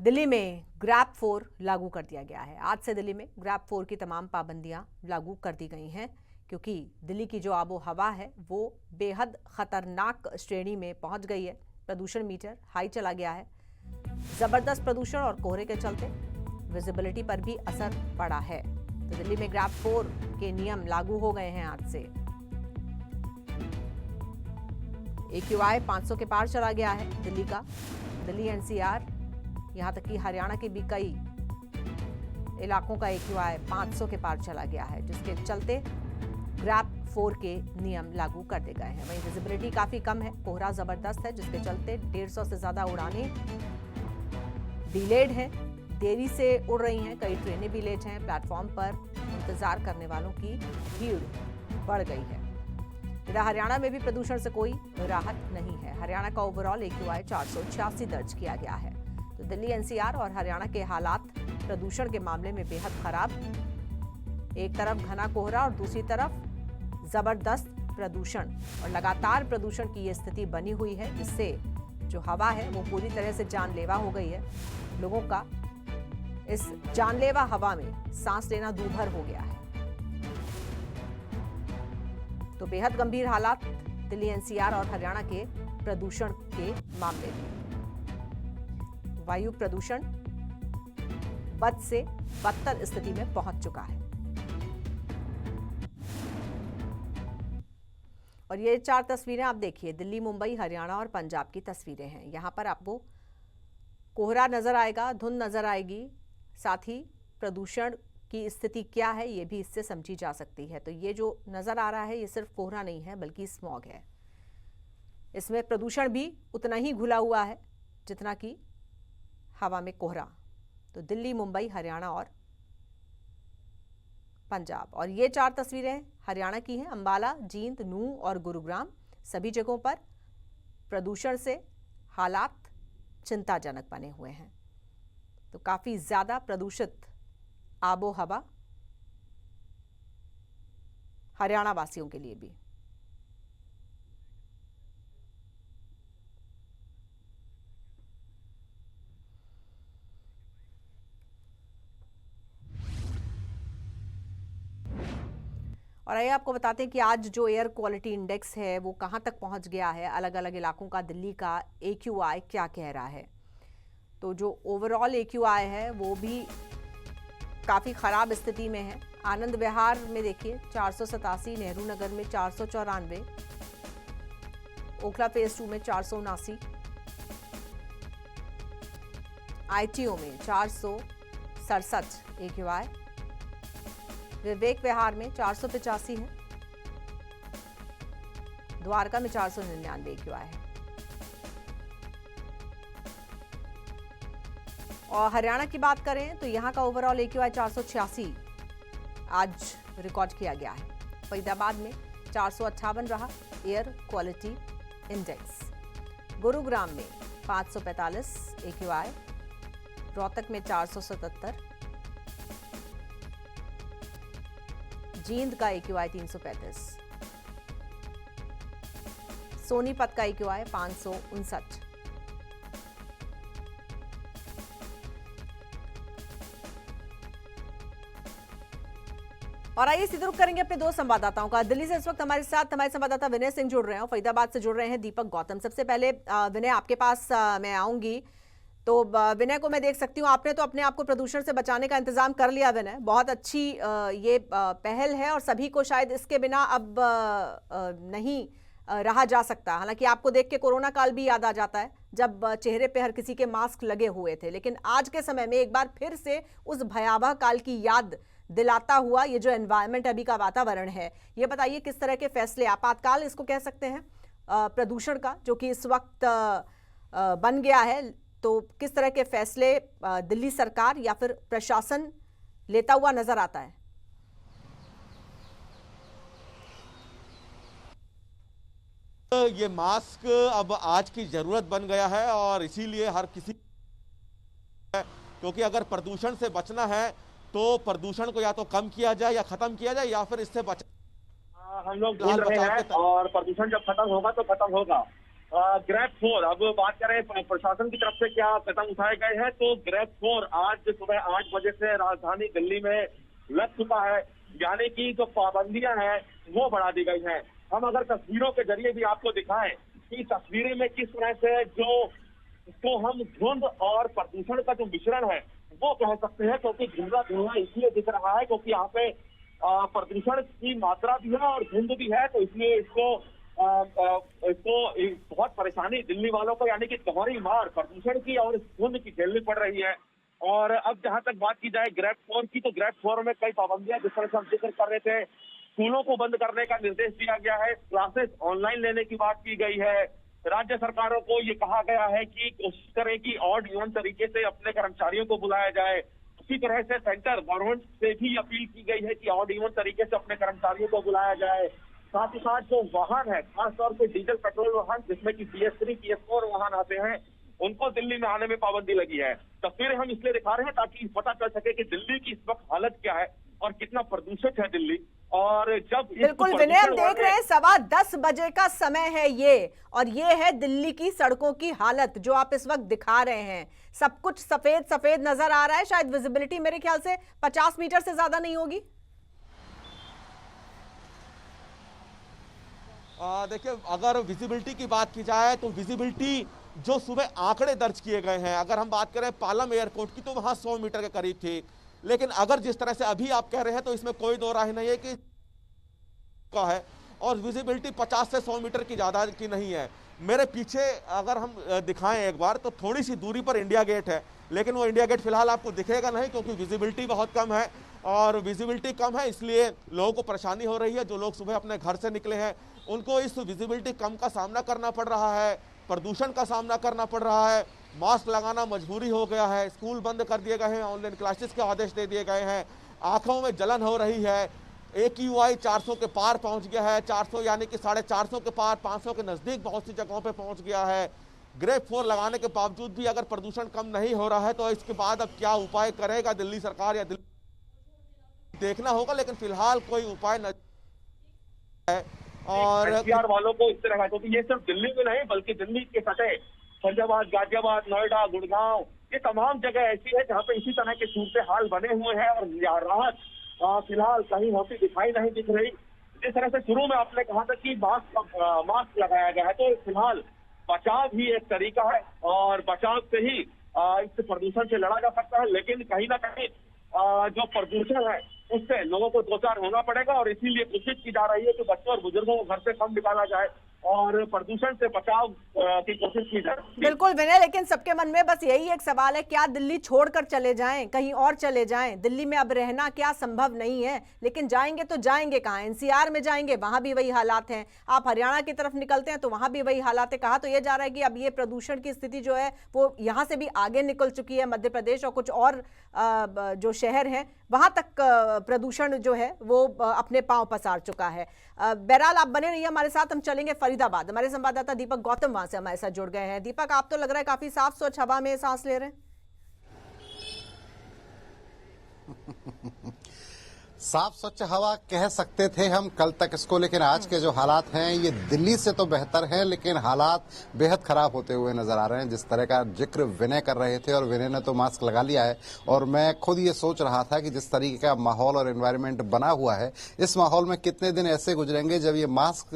दिल्ली में ग्रैब 4 लागू कर दिया गया है। आज से दिल्ली में ग्रैब 4 की तमाम पाबंदियां लागू कर दी गई हैं क्योंकि दिल्ली की जो आबो हवा है वो बेहद खतरनाक श्रेणी में पहुंच गई है। प्रदूषण मीटर हाई चला गया है। जबरदस्त प्रदूषण और कोहरे के चलते विजिबिलिटी पर भी असर पड़ा है। तो दिल्ली में ग्रैब 4 के नियम लागू हो गए हैं आज से। AQI 500 के पार चला गया है दिल्ली का। दिल्ली NCR यहां तक कि हरियाणा के भी कई इलाकों का AQI 500 के पार चला गया है, जिसके चलते ग्रैब 4 के नियम लागू कर दिए गए हैं। वहीं विजिबिलिटी काफी कम है, कोहरा जबरदस्त है, जिसके चलते 150 से ज्यादा उड़ानें डिलेड हैं, देरी से उड़ रही हैं। कई ट्रेनें भी लेट हैं। प्लेटफॉर्म पर इंतजार करने वालों की भीड़ बढ़ गई है। इधर हरियाणा में भी प्रदूषण से कोई राहत नहीं है। हरियाणा का ओवरऑल AQI 486 दर्ज किया गया है। तो दिल्ली NCR और हरियाणा के हालात प्रदूषण के मामले में बेहद खराब। एक तरफ घना कोहरा और दूसरी तरफ जबरदस्त प्रदूषण और लगातार प्रदूषण की ये स्थिति बनी हुई है, जिससे जो हवा है वो पूरी तरह से जानलेवा हो गई है। लोगों का इस जानलेवा हवा में सांस लेना दूभर हो गया है। तो बेहद गंभीर हालात दिल्ली NCR और हरियाणा के प्रदूषण के मामले में। वायु प्रदूषण बद से बदतर स्थिति में पहुंच चुका है। और ये 4 तस्वीरें आप देखिए, दिल्ली, मुंबई, हरियाणा और पंजाब की तस्वीरें हैं। यहां पर आपको कोहरा नजर आएगा, धुंध नजर आएगी, साथ ही प्रदूषण की स्थिति क्या है ये भी इससे समझी जा सकती है। तो ये जो नजर आ रहा है ये सिर्फ कोहरा नहीं है बल्कि स्मॉग है। इसमें प्रदूषण भी उतना ही घुला हुआ है जितना कि हवा में कोहरा। तो दिल्ली, मुंबई, हरियाणा और पंजाब। और ये 4 तस्वीरें हरियाणा की हैं। अंबाला, जींद, नूंह और गुरुग्राम सभी जगहों पर प्रदूषण से हालात चिंताजनक बने हुए हैं। तो काफी ज्यादा प्रदूषित आबो हवा हरियाणा वासियों के लिए भी। और आइए आपको बताते हैं कि आज जो एयर क्वालिटी इंडेक्स है वो कहां तक पहुंच गया है। अलग अलग इलाकों का दिल्ली का AQI क्या कह रहा है। तो जो ओवरऑल AQI है वो भी काफ़ी ख़राब स्थिति में है। आनंद विहार में देखिए 487, नेहरू नगर में 494, ओखला फेज 2 में 479, ITO में 467 AQI, विवेक विहार में 485 है, द्वारका में 499 AQI है। और हरियाणा की बात करें तो यहाँ का ओवरऑल AQI 486 आज रिकॉर्ड किया गया है। फरीदाबाद में 458 रहा एयर क्वालिटी इंडेक्स। गुरुग्राम में 545 AQI, रोहतक में 477, जींद का AQI 335, सोनीपत का AQI 559। और आइए सीधे रुख करेंगे अपने 2 संवाददाताओं का। दिल्ली से इस वक्त हमारे साथ हमारे संवाददाता विनय सिंह जुड़ रहे हैं और फरीदाबाद से जुड़ रहे हैं दीपक गौतम। सबसे पहले विनय, आपके पास मैं आऊंगी। तो विनय को मैं देख सकती हूँ, आपने तो अपने आप को प्रदूषण से बचाने का इंतजाम कर लिया विनय। बहुत अच्छी ये पहल है और सभी को शायद इसके बिना अब नहीं रहा जा सकता। हालांकि आपको देख के कोरोना काल भी याद आ जाता है जब चेहरे पे हर किसी के मास्क लगे हुए थे, लेकिन आज के समय में एक बार फिर से उस भयावह काल की याद दिलाता हुआ ये जो एनवायरनमेंट अभी का वातावरण है, ये बताइए किस तरह के फैसले, आपातकाल इसको कह सकते हैं प्रदूषण का, जो कि इस वक्त बन गया है, तो किस तरह के फैसले दिल्ली सरकार या फिर प्रशासन लेता हुआ नजर आता है? ये मास्क अब आज की जरूरत बन गया है और इसीलिए हर किसी, क्योंकि अगर प्रदूषण से बचना है तो प्रदूषण को या तो कम किया जाए या खत्म किया जाए या फिर इससे बच हम लोग बोल रहे हैं और प्रदूषण जब खत्म होगा तो खत्म होगा। ग्रैब 4, अब बात करें प्रशासन की तरफ से क्या कदम उठाए गए हैं, तो ग्रैब 4 आज सुबह 8 बजे से राजधानी दिल्ली में लग चुका है। यानी कि जो पाबंदियां हैं वो बढ़ा दी गई हैं। हम अगर तस्वीरों के जरिए भी आपको दिखाएं कि तस्वीरें में किस तरह से जो हम धुंध और प्रदूषण का जो मिश्रण है वो कह सकते हैं, क्योंकि धुंधला धुआं इसलिए दिख रहा है क्योंकि यहाँ पे प्रदूषण की मात्रा भी है और धुंध भी है, तो इसलिए इसको बहुत परेशानी दिल्ली वालों को, यानी कि दोहरी मार प्रदूषण की और धुंध की झेलनी पड़ रही है। और अब जहां तक बात की जाए ग्रैब 4 की, तो ग्रैब 4 में कई पाबंदियां जिस तरह से हम जिक्र कर रहे थे, स्कूलों को बंद करने का निर्देश दिया गया है, क्लासेस ऑनलाइन लेने की बात की गई है। राज्य सरकारों को ये कहा गया है कि कोशिश करें कि ऑड इवन तरीके से अपने कर्मचारियों को बुलाया जाए। उसी तरह से सेंटर गवर्नमेंट से भी अपील की गई है कि ऑड इवन तरीके से अपने कर्मचारियों को बुलाया जाए। साथ ही साथ जो वाहन है, खासतौर से डीजल पेट्रोल वाहन जिसमें कि PS3 PS4 वाहन आते हैं, उनको दिल्ली में आने में पाबंदी लगी है। तस्वीरें हम इसलिए दिखा रहे हैं ताकि पता चल सके कि दिल्ली की इस वक्त हालत क्या है और कितना प्रदूषित है दिल्ली। और जब बिल्कुल विनय, हम देख रहे हैं 10:15 बजे का समय है ये, और ये है दिल्ली की सड़कों की हालत जो आप इस वक्त दिखा रहे हैं। सब कुछ सफेद सफेद नजर आ रहा है। शायद विजिबिलिटी मेरे ख्याल से 50 मीटर से ज्यादा नहीं होगी। देखिए, अगर विजिबिलिटी की बात की जाए तो विजिबिलिटी जो सुबह आंकड़े दर्ज किए गए हैं, अगर हम बात करें पालम एयरपोर्ट की, तो वहां 100 मीटर के करीब थी। लेकिन अगर जिस तरह से अभी आप कह रहे हैं तो इसमें कोई दो राय नहीं है कि का है, और विजिबिलिटी 50 से 100 मीटर की ज्यादा की नहीं है। मेरे पीछे अगर हम दिखाएं एक बार, तो थोड़ी सी दूरी पर इंडिया गेट है, लेकिन वो इंडिया गेट फिलहाल आपको दिखेगा नहीं क्योंकि विजिबिलिटी बहुत कम है। और विजिबिलिटी कम है इसलिए लोगों को परेशानी हो रही है। जो लोग सुबह अपने घर से निकले हैं उनको इस विजिबिलिटी कम का सामना करना पड़ रहा है, प्रदूषण का सामना करना पड़ रहा है, मास्क लगाना मजबूरी हो गया है, स्कूल बंद कर दिए गए हैं, ऑनलाइन क्लासेस के आदेश दे दिए गए हैं, आंखों में जलन हो रही है। AQI 400 के पार पहुंच गया है, 400 यानी कि 450 के पार, 500 के नजदीक बहुत सी जगहों पे पहुंच गया है। ग्रेड 4 लगाने के बावजूद भी अगर प्रदूषण कम नहीं हो रहा है तो इसके बाद अब क्या उपाय करेगा दिल्ली सरकार, या दिल्ली देखना होगा। लेकिन फिलहाल कोई उपाय नहीं है। और NCR वालों को इस तरह का, क्योंकि ये सिर्फ दिल्ली में नहीं बल्कि दिल्ली के सटे फैजाबाद, गाजियाबाद, नोएडा, गुड़गांव, ये तमाम जगह ऐसी है जहाँ पे इसी तरह के सूरत हाल बने हुए हैं और राहत फिलहाल कहीं होती दिखाई नहीं दिख रही। जिस तरह से शुरू में आपने कहा था कि मास्क लगाया गया है, तो फिलहाल बचाव ही एक तरीका है और बचाव से ही इस प्रदूषण से लड़ा जा सकता है। लेकिन कहीं ना कहीं जो प्रदूषण है उससे लोगों को दो चार होना पड़ेगा और इसीलिए कोशिश की जा रही है कि बच्चों और बुजुर्गों को घर से कम निकाला जाए और प्रदूषण से बचाव की कोशिश की जाए। बिल्कुल विनय, लेकिन सबके मन में बस यही एक सवाल है, क्या दिल्ली छोड़कर चले जाएं, कहीं और चले जाएं? दिल्ली में अब रहना क्या संभव नहीं है, लेकिन जाएंगे तो जाएंगे कहाँ? NCR में जाएंगे, वहां भी वही हालात हैं। आप हरियाणा की तरफ निकलते हैं तो वहां भी वही हालात है। कहा तो ये जा रहा है कि अब ये प्रदूषण की स्थिति जो है वो यहाँ से भी आगे निकल चुकी है। मध्य प्रदेश और कुछ और जो शहर हैं वहां तक प्रदूषण जो है वो अपने पांव पसार चुका है। बहरहाल आप बने रहिए हमारे साथ, हम चलेंगे फरीदाबाद। हमारे संवाददाता दीपक गौतम वहां से हमारे साथ जुड़ गए हैं। दीपक, आप तो लग रहा है काफी साफ स्वच्छ हवा में सांस ले रहे हैं। साफ स्वच्छ हवा कह सकते थे हम कल तक इसको, लेकिन आज के जो हालात हैं ये दिल्ली से तो बेहतर हैं, लेकिन हालात बेहद खराब होते हुए नजर आ रहे हैं। जिस तरह का जिक्र विनय कर रहे थे, और विनय ने तो मास्क लगा लिया है, और मैं खुद ये सोच रहा था कि जिस तरीके का माहौल और एनवायरनमेंट बना हुआ है, इस माहौल में कितने दिन ऐसे गुजरेंगे जब ये मास्क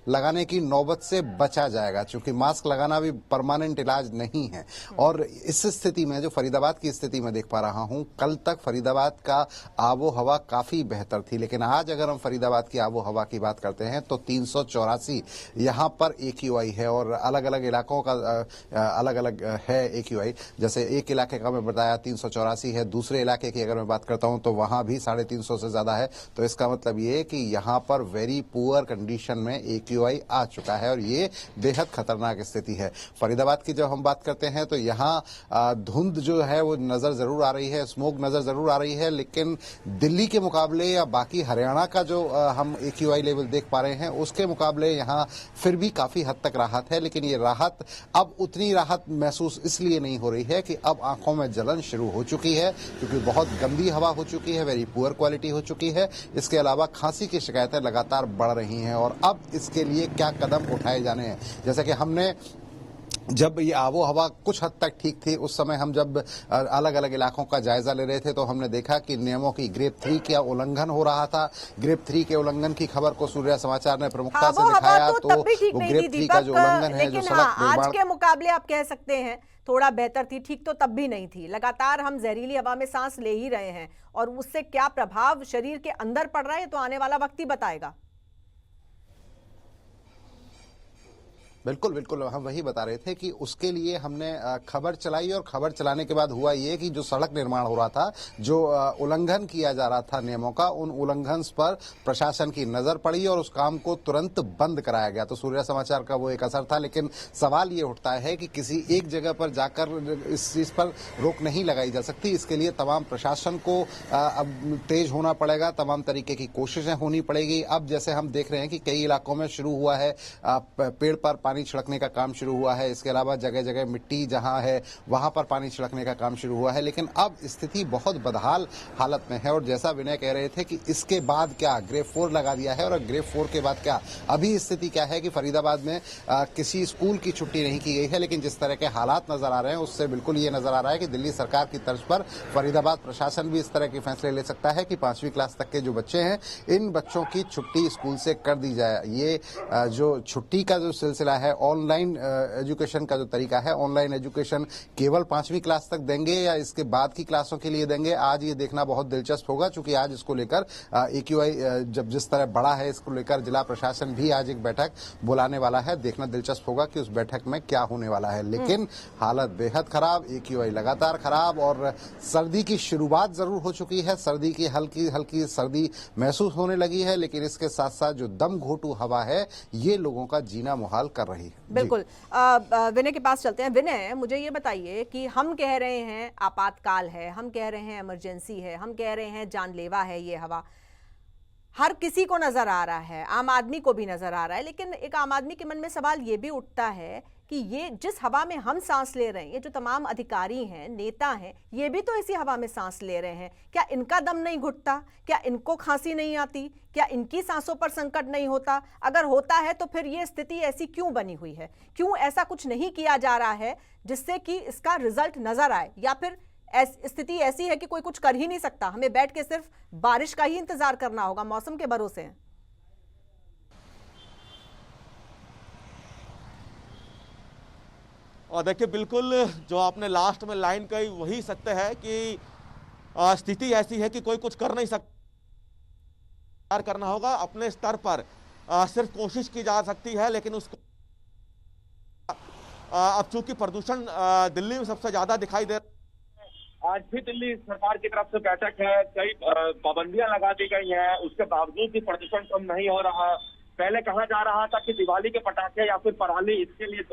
लगाने की नौबत से बचा जाएगा, क्योंकि मास्क लगाना भी परमानेंट इलाज नहीं है। और इस स्थिति में जो फरीदाबाद की स्थिति में देख पा रहा हूं, कल तक फरीदाबाद का आबो हवा काफी बेहतर थी, लेकिन आज अगर हम फरीदाबाद की आबो हवा की बात करते हैं तो 384 यहां पर AQI है, और अलग अलग इलाकों का अलग अलग है AQI। जैसे एक इलाके का मैं बताया 384 है, दूसरे इलाके की अगर मैं बात करता हूं तो वहां भी 350 से ज्यादा है। तो इसका मतलब ये कि यहां पर वेरी पुअर कंडीशन में AQI आ चुका है और ये बेहद खतरनाक स्थिति है। फरीदाबाद की जब हम बात करते हैं तो यहाँ धुंध जो है वो नजर जरूर आ रही है, स्मोक नजर जरूर आ रही है, लेकिन दिल्ली के मुकाबले मुकाबले या बाकी हरियाणा का जो हम AQI लेवल देख पा रहे हैं उसके मुकाबले यहाँ फिर भी काफी हद तक राहत है, लेकिन ये राहत अब उतनी राहत महसूस इसलिए नहीं हो रही है कि अब आंखों में जलन शुरू हो चुकी है, क्योंकि बहुत गंदी हवा हो चुकी है, वेरी पुअर क्वालिटी हो चुकी है। इसके अलावा खांसी की शिकायतें लगातार बढ़ रही हैं और अब इसके लिए क्या कदम उठाए जाने हैं। जैसा कि हमने जब ये आबो हवा कुछ हद तक ठीक थी, उस समय हम जब अलग अलग इलाकों का जायजा ले रहे थे तो हमने देखा कि नियमों की ग्रेड 3 का उल्लंघन हो रहा था। ग्रेड 3 के उल्लंघन की खबर को सूर्य समाचार ने प्रमुखता से दिखाया, तो वो ग्रेड 3 का जो उल्लंघन है, जो सड़क निर्माण आज के मुकाबले आप कह सकते हैं थोड़ा बेहतर थी, ठीक तो तब भी नहीं थी। लगातार हम जहरीली हवा में सांस ले ही रहे हैं और उससे क्या प्रभाव शरीर के अंदर पड़ रहा है तो आने वाला वक्त ही बताएगा। बिल्कुल बिल्कुल, हम वही बता रहे थे कि उसके लिए हमने खबर चलाई और खबर चलाने के बाद हुआ ये कि जो सड़क निर्माण हो रहा था, जो उल्लंघन किया जा रहा था नियमों का, उन उल्लंघन पर प्रशासन की नजर पड़ी और उस काम को तुरंत बंद कराया गया। तो सूर्य समाचार का वो एक असर था, लेकिन सवाल ये उठता है कि किसी एक जगह पर जाकर इस चीज पर रोक नहीं लगाई जा सकती। इसके लिए तमाम प्रशासन को अब तेज होना पड़ेगा, तमाम तरीके की कोशिशें होनी पड़ेगी। अब जैसे हम देख रहे हैं कि कई इलाकों में शुरू हुआ है, पेड़ पर पानी छिड़कने का काम शुरू हुआ है। इसके अलावा जगह जगह मिट्टी जहां है वहां पर पानी छिड़कने का काम शुरू हुआ है, लेकिन अब स्थिति बहुत बदहाल हालत में है। और जैसा विनय कह रहे थे कि इसके बाद क्या, ग्रेड 4 लगा दिया है और ग्रेड 4 के बाद क्या, अभी स्थिति क्या है कि फरीदाबाद में किसी स्कूल की छुट्टी नहीं की गई है, लेकिन जिस तरह के हालात नजर आ रहे हैं उससे बिल्कुल ये नजर आ रहा है कि दिल्ली सरकार की तर्ज पर फरीदाबाद प्रशासन भी इस तरह के फैसले ले सकता है कि 5वीं क्लास तक के जो बच्चे हैं, इन बच्चों की छुट्टी स्कूल से कर दी जाए। ये जो छुट्टी का जो सिलसिला है, ऑनलाइन एजुकेशन का जो तरीका है, ऑनलाइन एजुकेशन केवल 5वीं क्लास तक देंगे या इसके बाद की क्लासों के लिए देंगे, आज ये देखना बहुत दिलचस्प होगा। क्योंकि आज इसको लेकर AQI जब जिस तरह बड़ा है, इसको लेकर जिला प्रशासन भी आज एक बैठक बुलाने वाला है। देखना दिलचस्प होगा कि उस बैठक में क्या होने वाला है। लेकिन हालत बेहद खराब, AQI लगातार खराब और सर्दी की शुरुआत जरूर हो चुकी है। सर्दी की हल्की हल्की सर्दी महसूस होने लगी है, लेकिन इसके साथ साथ जो दम घोटू हवा है, ये लोगों का जीना मुहाल कर रही है। बिल्कुल। विनय के पास चलते हैं। विनय, मुझे ये बताइए कि हम कह रहे हैं आपातकाल है, हम कह रहे हैं इमरजेंसी है, हम कह रहे हैं जानलेवा है ये हवा, हर किसी को नजर आ रहा है, आम आदमी को भी नजर आ रहा है, लेकिन एक आम आदमी के मन में सवाल ये भी उठता है कि ये जिस हवा में हम सांस ले रहे हैं, ये जो तमाम अधिकारी हैं, नेता हैं, ये भी तो इसी हवा में सांस ले रहे हैं। क्या इनका दम नहीं घुटता? क्या इनको खांसी नहीं आती? क्या इनकी सांसों पर संकट नहीं होता? अगर होता है तो फिर ये स्थिति ऐसी क्यों बनी हुई है? क्यों ऐसा कुछ नहीं किया जा रहा है जिससे कि इसका रिजल्ट नजर आए? या फिर स्थिति ऐसी है कि कोई कुछ कर ही नहीं सकता, हमें बैठ के सिर्फ बारिश का ही इंतजार करना होगा, मौसम के भरोसे हैं? और देखिए, बिल्कुल जो आपने लास्ट में लाइन कही वही सत्य है कि स्थिति ऐसी है कि कोई कुछ कर नहीं सकता, करना होगा अपने स्तर पर। सिर्फ कोशिश की जा सकती है, लेकिन उसको अब चूंकि प्रदूषण दिल्ली में सबसे ज्यादा दिखाई दे, आज भी दिल्ली सरकार की तरफ से बैठक है, कई पाबंदियां लगा दी गई हैं, उसके बावजूद भी प्रदूषण कम नहीं हो रहा। पहले कहा जा रहा था कि दिवाली के पटाखे या फिर पराली इसके लिए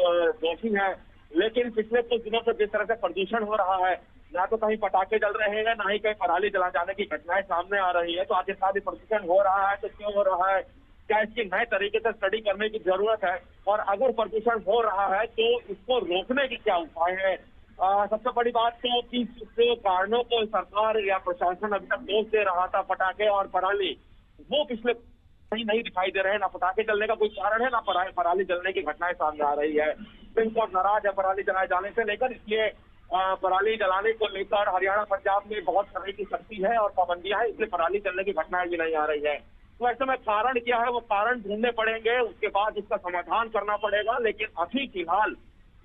दोषी है, लेकिन पिछले कुछ दिनों से जिस तरह से प्रदूषण हो रहा है, ना तो कहीं पटाखे जल रहे हैं, ना ही कहीं पराली जला जाने की घटनाएं सामने आ रही है। तो आखिर साथ ही प्रदूषण हो रहा है तो क्यों हो रहा है, क्या इसकी नए तरीके से स्टडी करने की जरूरत है, और अगर प्रदूषण हो रहा है तो इसको रोकने के क्या उपाय है। सबसे बड़ी बात तो कि इस कारणों को सरकार या प्रशासन अभी तक दोष दे रहा था, पटाखे और पराली, वो पिछले नहीं दिखाई दे रहे हैं। ना पटाखे जलने का कोई कारण है, ना पराली जलने की घटनाएं सामने आ रही है। सुप्रीम कोर्ट नाराज है पराली जलाए जाने से लेकर, इसलिए पराली जलाने को लेकर हरियाणा पंजाब में बहुत तरह की सख्ती है और पाबंदियां हैं, इसलिए पराली जलने की घटनाएं भी नहीं आ रही है। तो ऐसे में कारण क्या है, वो कारण ढूंढने पड़ेंगे, उसके बाद इसका समाधान करना पड़ेगा। लेकिन अभी फिलहाल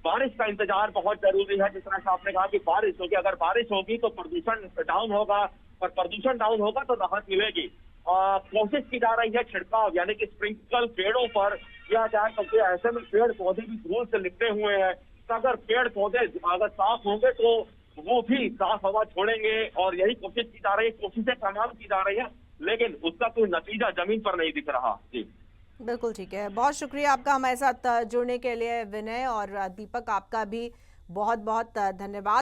बारिश का इंतजार बहुत जरूरी है। जिस तरह से आपने कहा कि बारिश होगी, अगर बारिश होगी तो प्रदूषण डाउन होगा, और प्रदूषण डाउन होगा तो राहत मिलेगी। कोशिश की जा रही है छिड़काव, यानी कि स्प्रिंकल पेड़ों पर किया जाए, क्योंकि ऐसे में पेड़ पौधे भी धूल से लिपटे हुए हैं। तो अगर पेड़ पौधे अगर साफ होंगे तो वो भी साफ हवा छोड़ेंगे, और यही कोशिश की जा रही है, कोशिशें तमाम की जा रही है, लेकिन उसका कोई नतीजा जमीन पर नहीं दिख रहा। जी बिल्कुल ठीक है, बहुत शुक्रिया आपका हमारे साथ जुड़ने के लिए विनय, और दीपक आपका भी बहुत बहुत धन्यवाद।